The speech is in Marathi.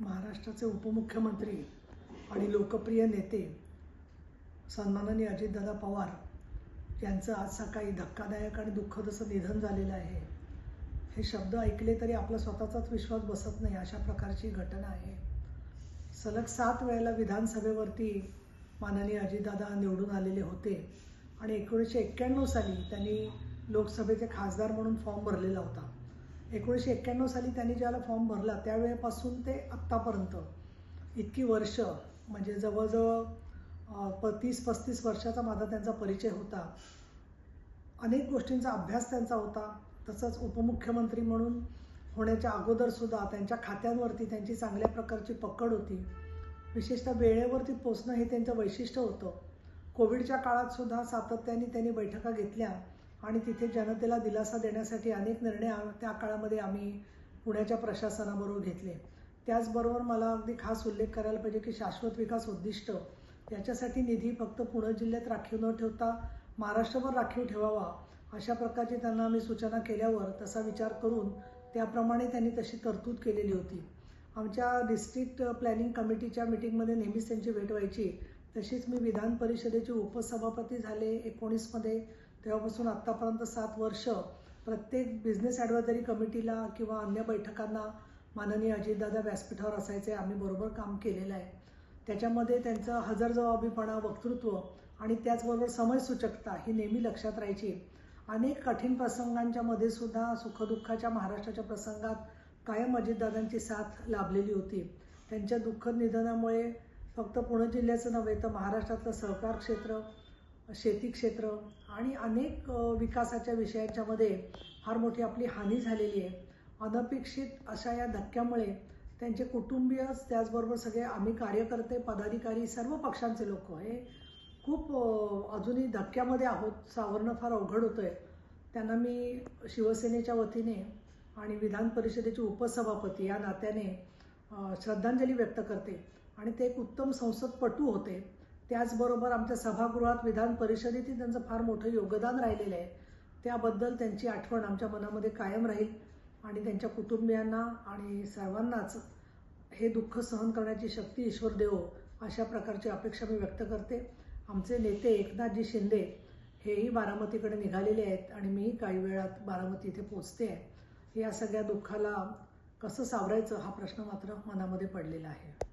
महाराष्ट्राचे उपमुख्यमंत्री आणि लोकप्रिय नेते सन्माननीय अजितदादा पवार यांचं आज सकाळी धक्कादायक आणि दुःखद असं निधन झालेलं आहे। हे शब्द ऐकले तरी आपला स्वतःचाच विश्वास बसत नाही, अशा प्रकारची घटना आहे। सलग 7 वेळेला विधानसभेवरती माननीय अजितदादा निवडून आलेले होते आणि 1991 साली त्यांनी लोकसभेचे खासदार म्हणून फॉर्म भरलेला होता। 1991 साली त्यांनी ज्याला फॉर्म भरला त्यावेळेपासून ते आत्तापर्यंत इतकी वर्ष, म्हणजे जवळजवळ 30-35 वर्षाचा माझा त्यांचा परिचय होता। अनेक गोष्टींचा अभ्यास त्यांचा होता। तसंच उपमुख्यमंत्री म्हणून होण्याच्या अगोदरसुद्धा त्यांच्या खात्यांवरती त्यांची चांगल्या प्रकारची पकड होती। विशेषतः वेळेवरती पोचणं हे त्यांचं वैशिष्ट्य होतं। कोविडच्या काळातसुद्धा सातत्याने त्यांनी बैठका घेतल्या आणि तिथे जनतेला दिलासा देण्यासाठी अनेक निर्णय त्या काळामध्ये आम्ही पुण्याच्या प्रशासनाबरोबर घेतले। त्याचबरोबर मला अगदी खास उल्लेख करायला पाहिजे की शाश्वत विकास उद्दिष्ट याच्यासाठी निधी फक्त पुणे जिल्ह्यात राखीव न ठेवता महाराष्ट्रभर राखीव ठेवावा, अशा प्रकारची त्यांना आम्ही सूचना केल्यावर तसा विचार करून त्याप्रमाणे त्यांनी तशी तरतूद केलेली होती। आमच्या डिस्ट्रिक्ट प्लॅनिंग कमिटीच्या मीटिंगमध्ये नेहमीच त्यांची भेट व्हायची। तशीच मी विधान परिषदेचे उपसभापती झाले 19 मध्ये, तेव्हापासून आत्तापर्यंत 7 वर्ष प्रत्येक बिझनेस ॲडव्हायझरी कमिटीला किंवा अन्य बैठकांना माननीय अजितदादा व्यासपीठावर असायचे, आम्ही बरोबर काम केलेलं आहे। त्याच्यामध्ये त्यांचं हजरजबाबीपणा, वक्तृत्व आणि त्याचबरोबर समयसूचकता ही नेहमी लक्षात राहायची। अनेक कठीण प्रसंगांच्या मध्ये सुद्धा सुखदुःखाच्या महाराष्ट्राच्या प्रसंगात कायम अजितदादांची साथ लाभलेली होती। त्यांच्या दुःखद निधनामुळे फक्त पुणे जिल्ह्याचं नव्हे तर महाराष्ट्रातलं सहकार क्षेत्र, शेती क्षेत्र आणि अनेक विकासाच्या विषयांच्यामध्ये फार मोठी आपली हानी झालेली आहे। अनपेक्षित अशा या धक्क्यामुळे त्यांचे कुटुंबीय, त्याचबरोबर सगळे आम्ही कार्यकर्ते, पदाधिकारी, सर्व पक्षांचे लोक हे खूप अजूनही धक्क्यामध्ये आहोत। सावरणं फार अवघड होतं आहे। त्यांना मी शिवसेनेच्या वतीने आणि विधान परिषदेचे उपसभापती या नात्याने श्रद्धांजली व्यक्त करते। आणि ते एक उत्तम संसदपटू होते। त्याचबरोबर आमच्या सभागृहात, विधान परिषदेतील त्यांचं फार मोठं योगदान राहिलेलं आहे। त्याबद्दल त्यांची आठवण आमच्या मनामध्ये कायम राहील आणि त्यांच्या कुटुंबियांना आणि सर्वांनाच हे दुःख सहन करण्याची शक्ती ईश्वर देवो, अशा प्रकारची अपेक्षा मी व्यक्त करते। आमचे नेते एकनाथजी शिंदे हेही बारामतीकडे निघालेले आहेत आणि मीही काही वेळात बारामती इथे पोचते आहे। या सगळ्या दुःखाला कसं सावरायचं हा प्रश्न मात्र मनामध्ये पडलेला आहे।